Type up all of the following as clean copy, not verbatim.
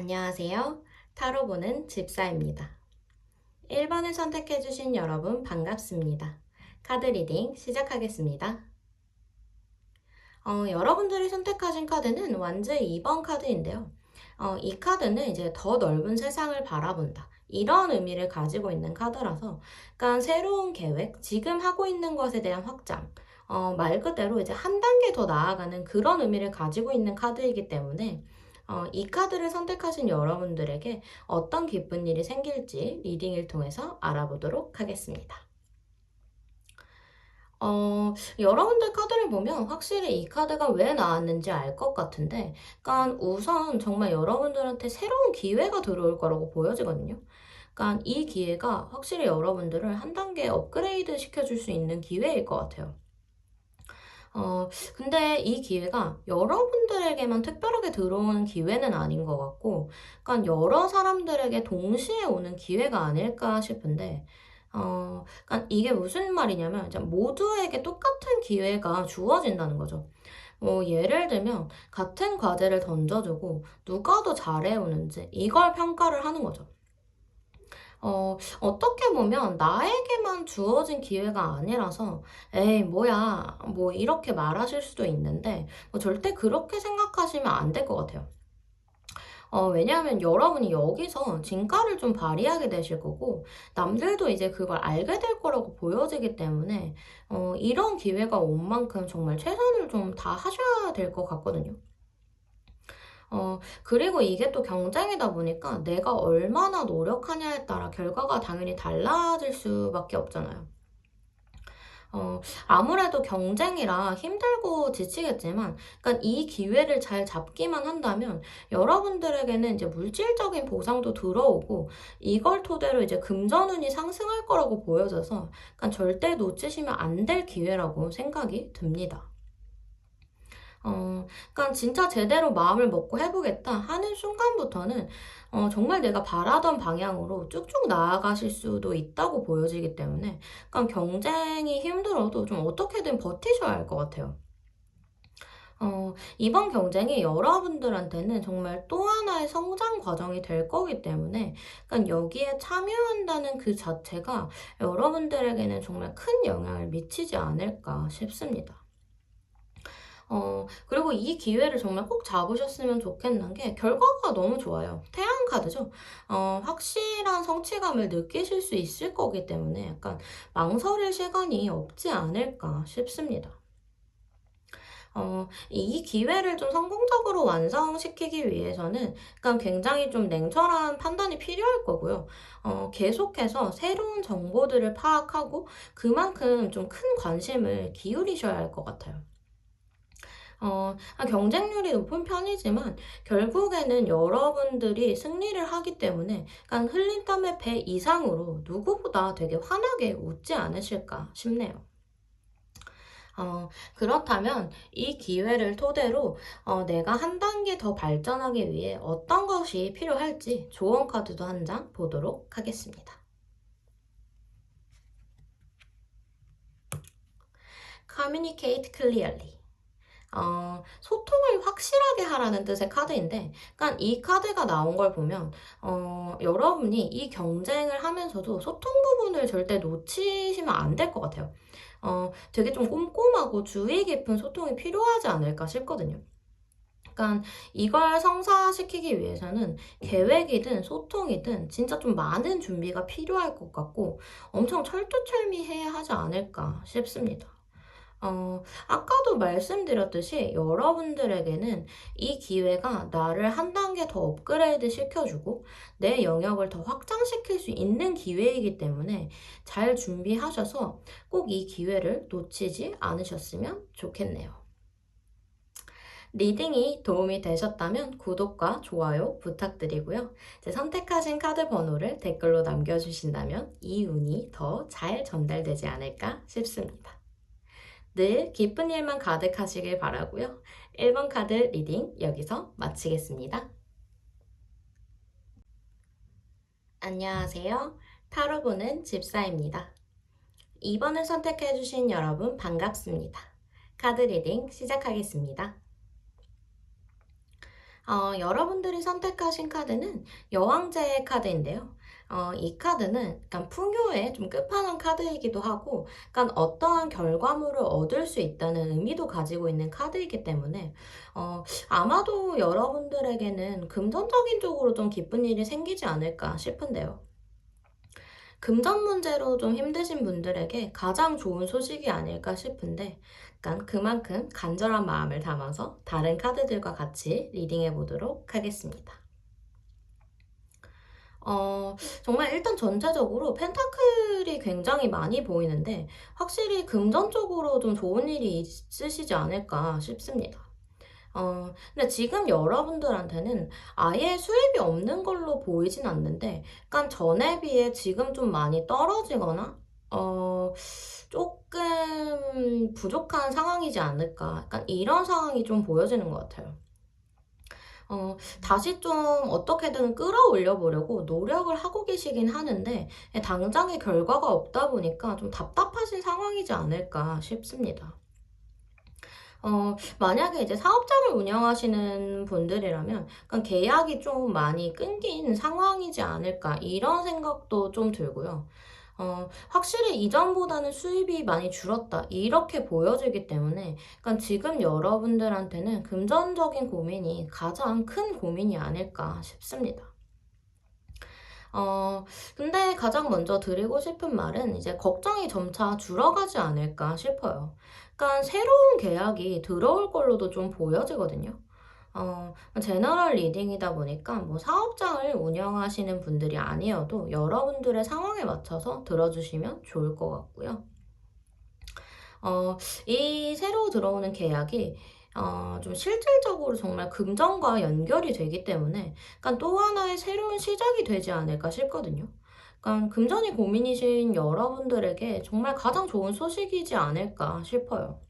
안녕하세요. 타로 보는 집사입니다. 1번을 선택해주신 여러분 반갑습니다. 카드 리딩 시작하겠습니다. 여러분들이 선택하신 카드는 완즈 2번 카드인데요. 이 카드는 이제 더 넓은 세상을 바라본다. 이런 의미를 가지고 있는 카드라서, 그러니까 새로운 계획, 지금 하고 있는 것에 대한 확장, 말 그대로 이제 한 단계 더 나아가는 그런 의미를 가지고 있는 카드이기 때문에, 이 카드를 선택하신 여러분들에게 어떤 기쁜 일이 생길지 리딩을 통해서 알아보도록 하겠습니다. 여러분들 카드를 보면 확실히 이 카드가 왜 나왔는지 알 것 같은데, 그러니까 우선 정말 여러분들한테 새로운 기회가 들어올 거라고 보여지거든요. 그러니까 이 기회가 확실히 여러분들을 한 단계 업그레이드 시켜줄 수 있는 기회일 것 같아요. 근데 이 기회가 여러분들에게만 특별하게 들어오는 기회는 아닌 것 같고, 그러니까 여러 사람들에게 동시에 오는 기회가 아닐까 싶은데, 그러니까 이게 무슨 말이냐면, 이제 모두에게 똑같은 기회가 주어진다는 거죠. 예를 들면, 같은 과제를 던져주고, 누가 더 잘해오는지, 이걸 평가를 하는 거죠. 어떻게 보면 나에게만 주어진 기회가 아니라서, 에이, 뭐야, 뭐, 이렇게 말하실 수도 있는데, 절대 그렇게 생각하시면 안 될 것 같아요. 왜냐하면 여러분이 여기서 진가를 좀 발휘하게 되실 거고, 남들도 이제 그걸 알게 될 거라고 보여지기 때문에, 이런 기회가 온 만큼 정말 최선을 좀 다 하셔야 될 것 같거든요. 그리고 이게 또 경쟁이다 보니까 내가 얼마나 노력하냐에 따라 결과가 당연히 달라질 수밖에 없잖아요. 아무래도 경쟁이라 힘들고 지치겠지만, 그러니까 이 기회를 잘 잡기만 한다면 여러분들에게는 이제 물질적인 보상도 들어오고, 이걸 토대로 이제 금전운이 상승할 거라고 보여져서, 그러니까 절대 놓치시면 안 될 기회라고 생각이 듭니다. 그러니까 진짜 제대로 마음을 먹고 해보겠다 하는 순간부터는 정말 내가 바라던 방향으로 쭉쭉 나아가실 수도 있다고 보여지기 때문에, 그러니까 경쟁이 힘들어도 좀 어떻게든 버티셔야 할 것 같아요. 이번 경쟁이 여러분들한테는 정말 또 하나의 성장 과정이 될 거기 때문에, 그러니까 여기에 참여한다는 그 자체가 여러분들에게는 정말 큰 영향을 미치지 않을까 싶습니다. 그리고 이 기회를 정말 꼭 잡으셨으면 좋겠는 게 결과가 너무 좋아요. 태양 카드죠. 확실한 성취감을 느끼실 수 있을 거기 때문에 약간 망설일 시간이 없지 않을까 싶습니다. 이 기회를 좀 성공적으로 완성시키기 위해서는 약간 굉장히 좀 냉철한 판단이 필요할 거고요. 계속해서 새로운 정보들을 파악하고 그만큼 좀 큰 관심을 기울이셔야 할 것 같아요. 경쟁률이 높은 편이지만 결국에는 여러분들이 승리를 하기 때문에 약간 흘린 땀의 배 이상으로 누구보다 되게 환하게 웃지 않으실까 싶네요. 그렇다면 이 기회를 토대로 내가 한 단계 더 발전하기 위해 어떤 것이 필요할지 조언 카드도 한 장 보도록 하겠습니다. Communicate clearly. 소통을 확실하게 하라는 뜻의 카드인데, 그러니까 이 카드가 나온 걸 보면, 여러분이 이 경쟁을 하면서도 소통 부분을 절대 놓치시면 안 될 것 같아요. 되게 좀 꼼꼼하고 주의 깊은 소통이 필요하지 않을까 싶거든요. 그러니까 이걸 성사시키기 위해서는 계획이든 소통이든 진짜 좀 많은 준비가 필요할 것 같고 엄청 철두철미해야 하지 않을까 싶습니다. 아까도 말씀드렸듯이 여러분들에게는 이 기회가 나를 한 단계 더 업그레이드 시켜주고 내 영역을 더 확장시킬 수 있는 기회이기 때문에 잘 준비하셔서 꼭 이 기회를 놓치지 않으셨으면 좋겠네요. 리딩이 도움이 되셨다면 구독과 좋아요 부탁드리고요. 선택하신 카드 번호를 댓글로 남겨주신다면 이 운이 더 잘 전달되지 않을까 싶습니다. 늘 기쁜 일만 가득하시길 바라고요. 1번 카드 리딩 여기서 마치겠습니다. 안녕하세요. 타로 보는 집사입니다. 2번을 선택해주신 여러분 반갑습니다. 카드 리딩 시작하겠습니다. 여러분들이 선택하신 카드는 여왕제의 카드인데요. 이 카드는 약간 풍요의 좀 끝판왕 카드이기도 하고, 약간 어떠한 결과물을 얻을 수 있다는 의미도 가지고 있는 카드이기 때문에, 아마도 여러분들에게는 금전적인 쪽으로 좀 기쁜 일이 생기지 않을까 싶은데요. 금전 문제로 좀 힘드신 분들에게 가장 좋은 소식이 아닐까 싶은데, 약간 그만큼 간절한 마음을 담아서 다른 카드들과 같이 리딩해 보도록 하겠습니다. 정말 일단 전체적으로 펜타클이 굉장히 많이 보이는데, 확실히 금전적으로 좀 좋은 일이 있으시지 않을까 싶습니다. 근데 지금 여러분들한테는 아예 수입이 없는 걸로 보이진 않는데, 약간 전에 비해 지금 좀 많이 떨어지거나, 어, 조금 부족한 상황이지 않을까. 약간 이런 상황이 좀 보여지는 것 같아요. 다시 좀 어떻게든 끌어올려 보려고 노력을 하고 계시긴 하는데, 당장의 결과가 없다 보니까 좀 답답하신 상황이지 않을까 싶습니다. 만약에 이제 사업장을 운영하시는 분들이라면 약간 계약이 좀 많이 끊긴 상황이지 않을까 이런 생각도 좀 들고요. 확실히 이전보다는 수입이 많이 줄었다 이렇게 보여지기 때문에 약간 지금 여러분들한테는 금전적인 고민이 가장 큰 고민이 아닐까 싶습니다. 어, 근데 가장 먼저 드리고 싶은 말은 이제 걱정이 점차 줄어가지 않을까 싶어요. 그러니까 새로운 계약이 들어올 걸로도 좀 보여지거든요. 제너럴 리딩이다 보니까 뭐 사업장을 운영하시는 분들이 아니어도 여러분들의 상황에 맞춰서 들어주시면 좋을 것 같고요. 이 새로 들어오는 계약이 좀 실질적으로 정말 금전과 연결이 되기 때문에 약간 또 하나의 새로운 시작이 되지 않을까 싶거든요. 그러니까 금전이 고민이신 여러분들에게 정말 가장 좋은 소식이지 않을까 싶어요.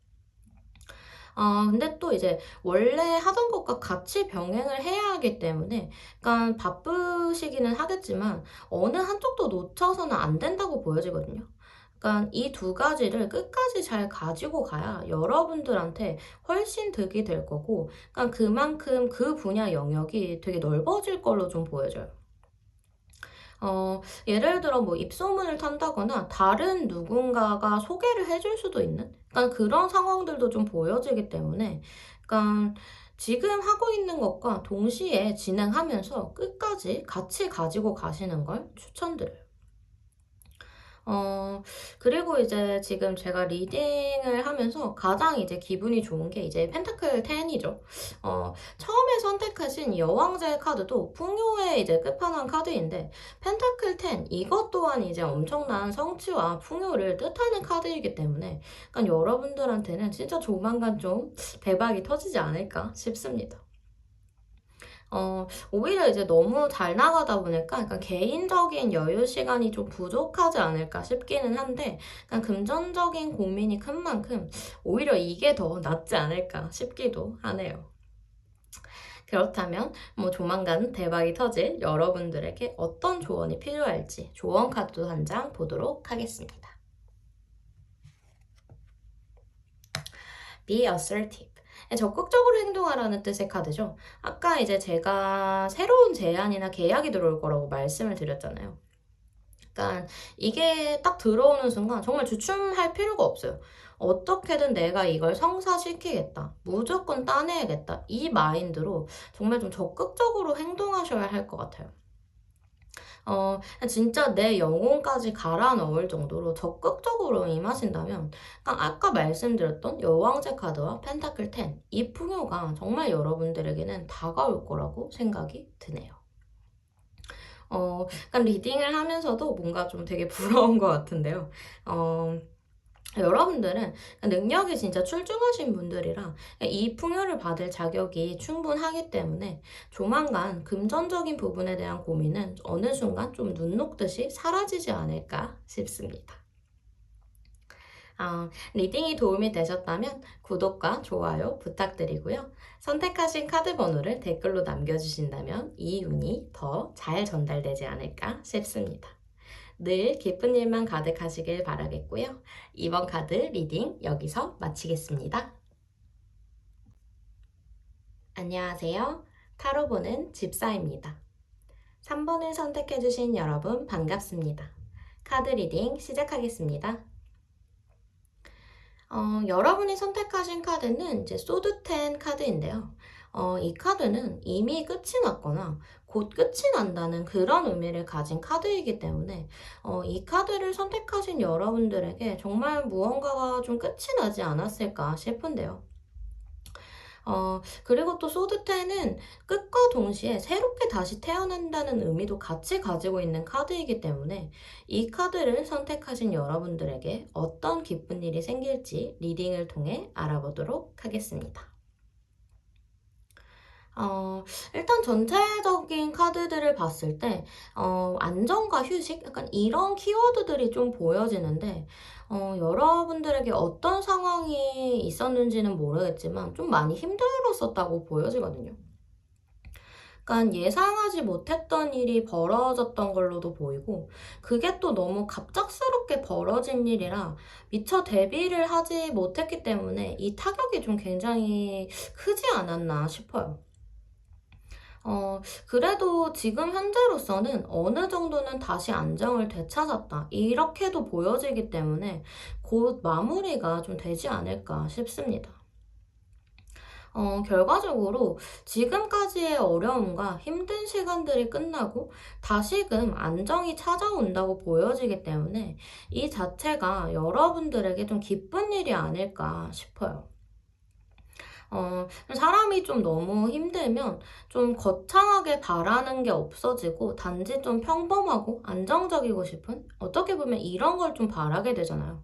근데 또 이제 원래 하던 것과 같이 병행을 해야 하기 때문에 약간 바쁘시기는 하겠지만 어느 한쪽도 놓쳐서는 안 된다고 보여지거든요. 그러니까 이 두 가지를 끝까지 잘 가지고 가야 여러분들한테 훨씬 득이 될 거고, 그러니까 그만큼 그 분야 영역이 되게 넓어질 걸로 좀 보여져요. 예를 들어 뭐 입소문을 탄다거나 다른 누군가가 소개를 해줄 수도 있는 그러니까 그런 상황들도 좀 보여지기 때문에 그러니까 지금 하고 있는 것과 동시에 진행하면서 끝까지 같이 가지고 가시는 걸 추천드려요. 그리고 이제 지금 제가 리딩을 하면서 가장 이제 기분이 좋은 게 이제 펜타클 10이죠. 처음에 선택하신 여왕제 카드도 풍요의 이제 끝판왕 카드인데, 펜타클 10, 이것 또한 이제 엄청난 성취와 풍요를 뜻하는 카드이기 때문에, 약간 여러분들한테는 진짜 조만간 좀 대박이 터지지 않을까 싶습니다. 오히려 이제 너무 잘 나가다 보니까 약간 개인적인 여유 시간이 좀 부족하지 않을까 싶기는 한데, 약간 금전적인 고민이 큰 만큼 오히려 이게 더 낫지 않을까 싶기도 하네요. 그렇다면 뭐 조만간 대박이 터질 여러분들에게 어떤 조언이 필요할지 조언 카드 한 장 보도록 하겠습니다. Be assertive. 적극적으로 행동하라는 뜻의 카드죠. 아까 이제 제가 새로운 제안이나 계약이 들어올 거라고 말씀을 드렸잖아요. 그러니까 이게 딱 들어오는 순간 정말 주춤할 필요가 없어요. 어떻게든 내가 이걸 성사시키겠다. 무조건 따내야겠다. 이 마인드로 정말 좀 적극적으로 행동하셔야 할 것 같아요. 진짜 내 영혼까지 갈아 넣을 정도로 적극적으로 임하신다면, 그러니까 아까 말씀드렸던 여왕제 카드와 펜타클 10, 이 풍요가 정말 여러분들에게는 다가올 거라고 생각이 드네요. 약간 리딩을 하면서도 뭔가 좀 되게 부러운 것 같은데요. 여러분들은 능력이 진짜 출중하신 분들이라 이 풍요를 받을 자격이 충분하기 때문에 조만간 금전적인 부분에 대한 고민은 어느 순간 좀 눈 녹듯이 사라지지 않을까 싶습니다. 리딩이 도움이 되셨다면 구독과 좋아요 부탁드리고요. 선택하신 카드 번호를 댓글로 남겨주신다면 이 운이 더 잘 전달되지 않을까 싶습니다. 늘 기쁜 일만 가득하시길 바라겠고요. 이번 카드 리딩 여기서 마치겠습니다. 안녕하세요. 타로 보는 집사입니다. 3번을 선택해주신 여러분 반갑습니다. 카드 리딩 시작하겠습니다. 여러분이 선택하신 카드는 이제 소드 10 카드인데요. 이 카드는 이미 끝이 났거나 곧 끝이 난다는 그런 의미를 가진 카드이기 때문에 이 카드를 선택하신 여러분들에게 정말 무언가가 좀 끝이 나지 않았을까 싶은데요. 그리고 또 소드 10은 끝과 동시에 새롭게 다시 태어난다는 의미도 같이 가지고 있는 카드이기 때문에 이 카드를 선택하신 여러분들에게 어떤 기쁜 일이 생길지 리딩을 통해 알아보도록 하겠습니다. 일단 전체적인 카드들을 봤을 때, 안정과 휴식? 약간 이런 키워드들이 좀 보여지는데, 여러분들에게 어떤 상황이 있었는지는 모르겠지만, 좀 많이 힘들었었다고 보여지거든요. 약간 예상하지 못했던 일이 벌어졌던 걸로도 보이고, 그게 또 너무 갑작스럽게 벌어진 일이라 미처 대비를 하지 못했기 때문에 이 타격이 좀 굉장히 크지 않았나 싶어요. 그래도 지금 현재로서는 어느 정도는 다시 안정을 되찾았다. 이렇게도 보여지기 때문에 곧 마무리가 좀 되지 않을까 싶습니다. 결과적으로 지금까지의 어려움과 힘든 시간들이 끝나고 다시금 안정이 찾아온다고 보여지기 때문에 이 자체가 여러분들에게 좀 기쁜 일이 아닐까 싶어요. 사람이 좀 너무 힘들면 좀 거창하게 바라는 게 없어지고 단지 좀 평범하고 안정적이고 싶은 어떻게 보면 이런 걸 좀 바라게 되잖아요.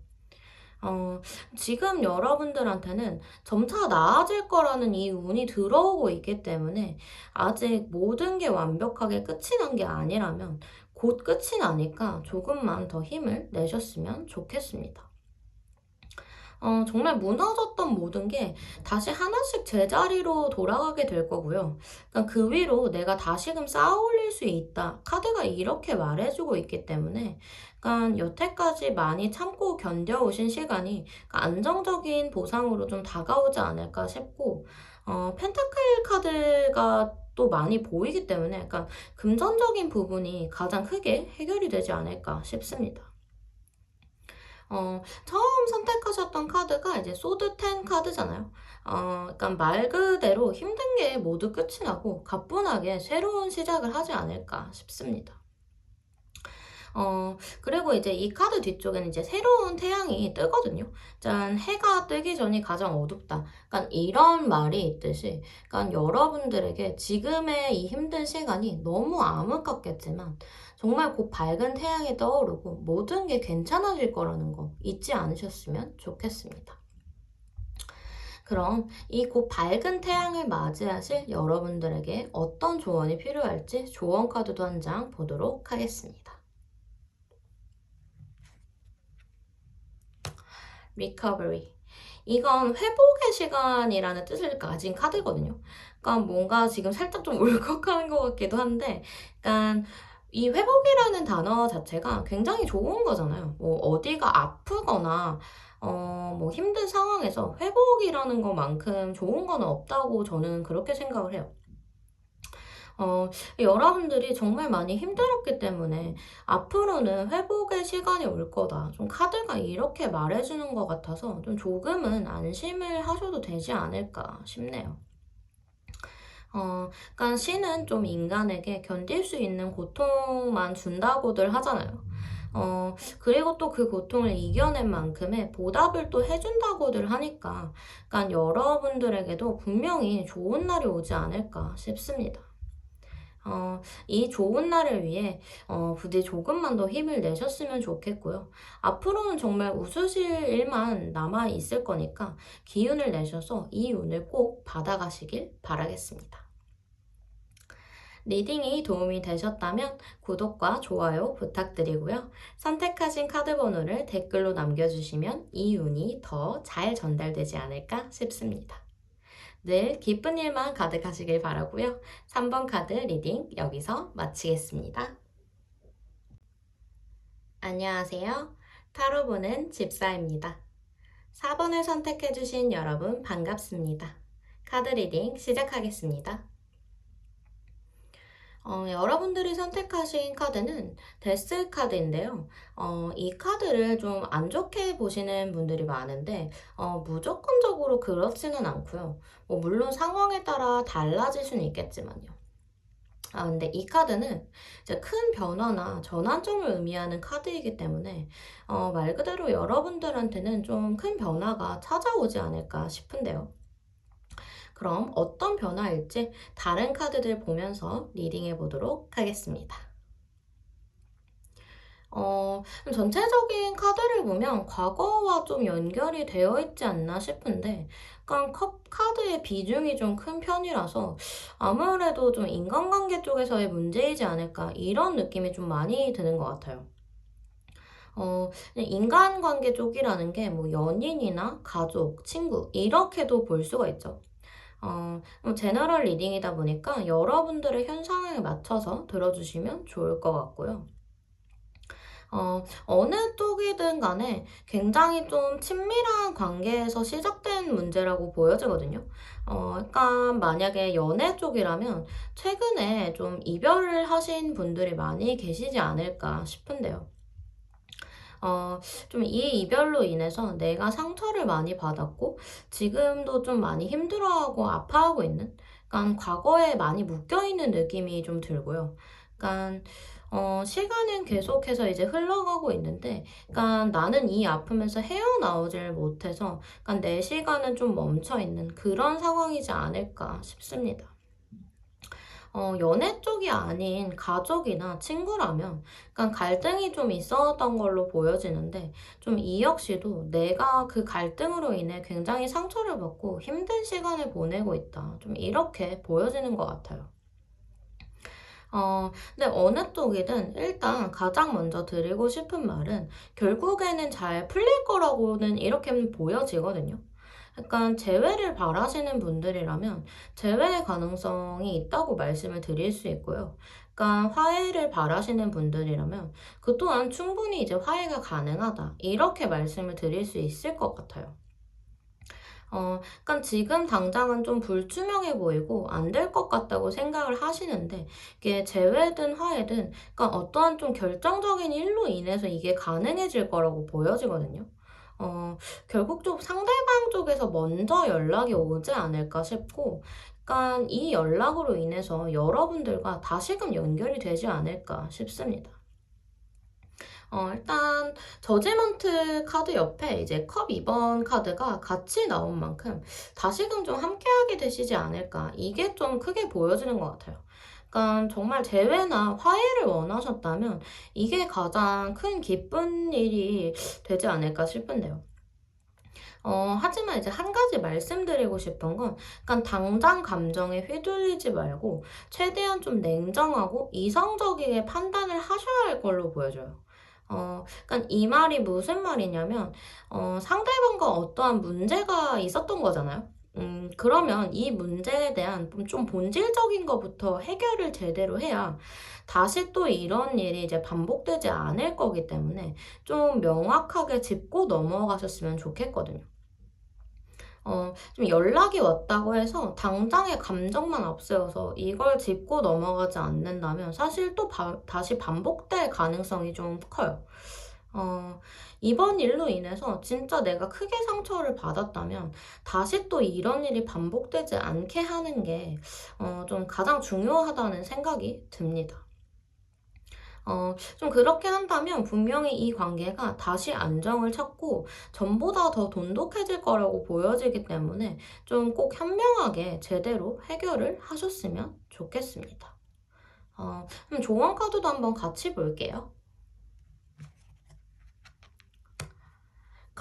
지금 여러분들한테는 점차 나아질 거라는 이 운이 들어오고 있기 때문에 아직 모든 게 완벽하게 끝이 난 게 아니라면 곧 끝이 나니까 조금만 더 힘을 내셨으면 좋겠습니다. 정말 무너졌던 모든 게 다시 하나씩 제자리로 돌아가게 될 거고요. 그러니까 그 위로 내가 다시금 쌓아 올릴 수 있다. 카드가 이렇게 말해주고 있기 때문에 그러니까 여태까지 많이 참고 견뎌오신 시간이 그러니까 안정적인 보상으로 좀 다가오지 않을까 싶고 펜타클 카드가 또 많이 보이기 때문에 약간 금전적인 부분이 가장 크게 해결이 되지 않을까 싶습니다. 처음 선택하셨던 카드가 이제 소드 10 카드잖아요. 그러니까 말 그대로 힘든 게 모두 끝이 나고 가뿐하게 새로운 시작을 하지 않을까 싶습니다. 그리고 이제 이 카드 뒤쪽에는 이제 새로운 태양이 뜨거든요. 짠, 해가 뜨기 전이 가장 어둡다. 그러니까 이런 말이 있듯이, 그러니까 여러분들에게 지금의 이 힘든 시간이 너무 암흑 같겠지만, 정말 곧 밝은 태양이 떠오르고 모든 게 괜찮아질 거라는 거 잊지 않으셨으면 좋겠습니다. 그럼 이 곧 밝은 태양을 맞이하실 여러분들에게 어떤 조언이 필요할지 조언 카드도 한 장 보도록 하겠습니다. recovery. 이건 회복의 시간이라는 뜻을 가진 카드거든요. 그러니까 뭔가 지금 살짝 좀 울컥하는 것 같기도 한데, 그러니까 이 회복이라는 단어 자체가 굉장히 좋은 거잖아요. 뭐 어디가 아프거나 뭐 힘든 상황에서 회복이라는 것만큼 좋은 건 없다고 저는 그렇게 생각을 해요. 여러분들이 정말 많이 힘들었기 때문에 앞으로는 회복의 시간이 올 거다. 좀 카드가 이렇게 말해주는 것 같아서 좀 조금은 안심을 하셔도 되지 않을까 싶네요. 그러니까 신은 좀 인간에게 견딜 수 있는 고통만 준다고들 하잖아요. 그리고 또 그 고통을 이겨낸 만큼의 보답을 또 해준다고들 하니까, 그러니까 여러분들에게도 분명히 좋은 날이 오지 않을까 싶습니다. 이 좋은 날을 위해 부디 조금만 더 힘을 내셨으면 좋겠고요. 앞으로는 정말 웃으실 일만 남아 있을 거니까 기운을 내셔서 이 운을 꼭 받아가시길 바라겠습니다. 리딩이 도움이 되셨다면 구독과 좋아요 부탁드리고요. 선택하신 카드 번호를 댓글로 남겨주시면 이 운이 더 잘 전달되지 않을까 싶습니다. 늘 기쁜 일만 가득하시길 바라고요. 3번 카드 리딩 여기서 마치겠습니다. 안녕하세요. 타로 보는 집사입니다. 4번을 선택해주신 여러분 반갑습니다. 카드 리딩 시작하겠습니다. 여러분들이 선택하신 카드는 데스 카드인데요. 이 카드를 좀 안 좋게 보시는 분들이 많은데, 무조건적으로 그렇지는 않고요. 뭐 물론 상황에 따라 달라질 수는 있겠지만요. 근데 이 카드는 이제 큰 변화나 전환점을 의미하는 카드이기 때문에, 말 그대로 여러분들한테는 좀 큰 변화가 찾아오지 않을까 싶은데요. 그럼 어떤 변화일지 다른 카드들 보면서 리딩해 보도록 하겠습니다. 그럼 전체적인 카드를 보면 과거와 좀 연결이 되어 있지 않나 싶은데, 약간 컵 카드의 비중이 좀 큰 편이라서 아무래도 좀 인간관계 쪽에서의 문제이지 않을까, 이런 느낌이 좀 많이 드는 것 같아요. 인간관계 쪽이라는 게 뭐 연인이나 가족, 친구, 이렇게도 볼 수가 있죠. 제너럴 리딩이다 보니까 여러분들의 현상에 맞춰서 들어주시면 좋을 것 같고요. 어느 쪽이든 간에 굉장히 좀 친밀한 관계에서 시작된 문제라고 보여지거든요. 그러니까 만약에 연애 쪽이라면 최근에 좀 이별을 하신 분들이 많이 계시지 않을까 싶은데요. 좀 이 이별로 인해서 내가 상처를 많이 받았고, 지금도 좀 많이 힘들어하고 아파하고 있는, 그러니까 과거에 많이 묶여있는 느낌이 좀 들고요. 그러니까, 시간은 계속해서 이제 흘러가고 있는데, 그러니까 나는 이 아픔에서 헤어나오질 못해서, 그러니까 내 시간은 좀 멈춰있는 그런 상황이지 않을까 싶습니다. 연애 쪽이 아닌 가족이나 친구라면 약간 갈등이 좀 있었던 걸로 보여지는데 좀 이 역시도 내가 그 갈등으로 인해 굉장히 상처를 받고 힘든 시간을 보내고 있다. 좀 이렇게 보여지는 것 같아요. 근데 어느 쪽이든 일단 가장 먼저 드리고 싶은 말은 결국에는 잘 풀릴 거라고는 이렇게 보여지거든요. 약간 재회를 바라시는 분들이라면 재회의 가능성이 있다고 말씀을 드릴 수 있고요. 그러니까 화해를 바라시는 분들이라면 그 또한 충분히 이제 화해가 가능하다. 이렇게 말씀을 드릴 수 있을 것 같아요. 그러니까 지금 당장은 좀 불투명해 보이고 안 될 것 같다고 생각을 하시는데 이게 재회든 화해든 그러니까 어떠한 좀 결정적인 일로 인해서 이게 가능해질 거라고 보여지거든요. 결국 좀 상대방 쪽에서 먼저 연락이 오지 않을까 싶고, 그러니까 이 연락으로 인해서 여러분들과 다시금 연결이 되지 않을까 싶습니다. 일단 저지먼트 카드 옆에 이제 컵 2번 카드가 같이 나온 만큼 다시금 좀 함께하게 되시지 않을까. 이게 좀 크게 보여지는 것 같아요. 그러니까 정말 재회나 화해를 원하셨다면 이게 가장 큰 기쁜 일이 되지 않을까 싶은데요. 하지만 이제 한 가지 말씀드리고 싶은 건, 약간 당장 감정에 휘둘리지 말고, 최대한 좀 냉정하고 이성적이게 판단을 하셔야 할 걸로 보여져요. 그러니까 이 말이 무슨 말이냐면, 상대방과 어떠한 문제가 있었던 거잖아요. 그러면 이 문제에 대한 좀 본질적인 것부터 해결을 제대로 해야 다시 또 이런 일이 이제 반복되지 않을 거기 때문에 좀 명확하게 짚고 넘어가셨으면 좋겠거든요. 좀 연락이 왔다고 해서 당장의 감정만 앞세워서 이걸 짚고 넘어가지 않는다면 사실 또 다시 반복될 가능성이 좀 커요. 이번 일로 인해서 진짜 내가 크게 상처를 받았다면 다시 또 이런 일이 반복되지 않게 하는 게, 좀 가장 중요하다는 생각이 듭니다. 좀 그렇게 한다면 분명히 이 관계가 다시 안정을 찾고 전보다 더 돈독해질 거라고 보여지기 때문에 좀 꼭 현명하게 제대로 해결을 하셨으면 좋겠습니다. 그럼 조언 카드도 한번 같이 볼게요.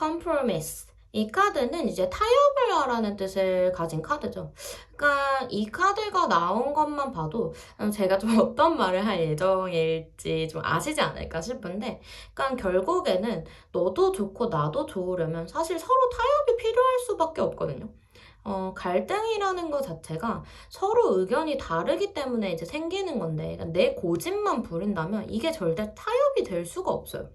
compromise. 이 카드는 이제 타협을 하라는 뜻을 가진 카드죠. 그러니까 이 카드가 나온 것만 봐도 제가 좀 어떤 말을 할 예정일지 좀 아시지 않을까 싶은데, 그러니까 결국에는 너도 좋고 나도 좋으려면 사실 서로 타협이 필요할 수밖에 없거든요. 갈등이라는 것 자체가 서로 의견이 다르기 때문에 이제 생기는 건데, 그러니까 내 고집만 부린다면 이게 절대 타협이 될 수가 없어요.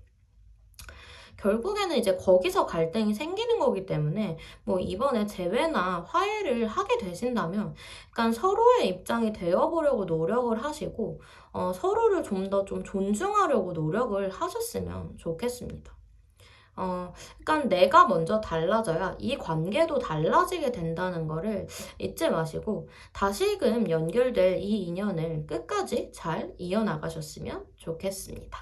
결국에는 이제 거기서 갈등이 생기는 거기 때문에 뭐 이번에 재회나 화해를 하게 되신다면 약간 서로의 입장이 되어 보려고 노력을 하시고 서로를 좀 더 좀 존중하려고 노력을 하셨으면 좋겠습니다. 그러니까 내가 먼저 달라져야 이 관계도 달라지게 된다는 거를 잊지 마시고 다시금 연결될 이 인연을 끝까지 잘 이어나가셨으면 좋겠습니다.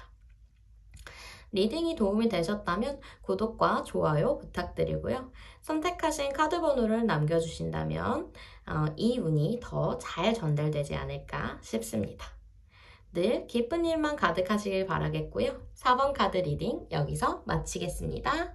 리딩이 도움이 되셨다면 구독과 좋아요 부탁드리고요. 선택하신 카드 번호를 남겨주신다면 이 운이 더 잘 전달되지 않을까 싶습니다. 늘 기쁜 일만 가득하시길 바라겠고요. 4번 카드 리딩 여기서 마치겠습니다.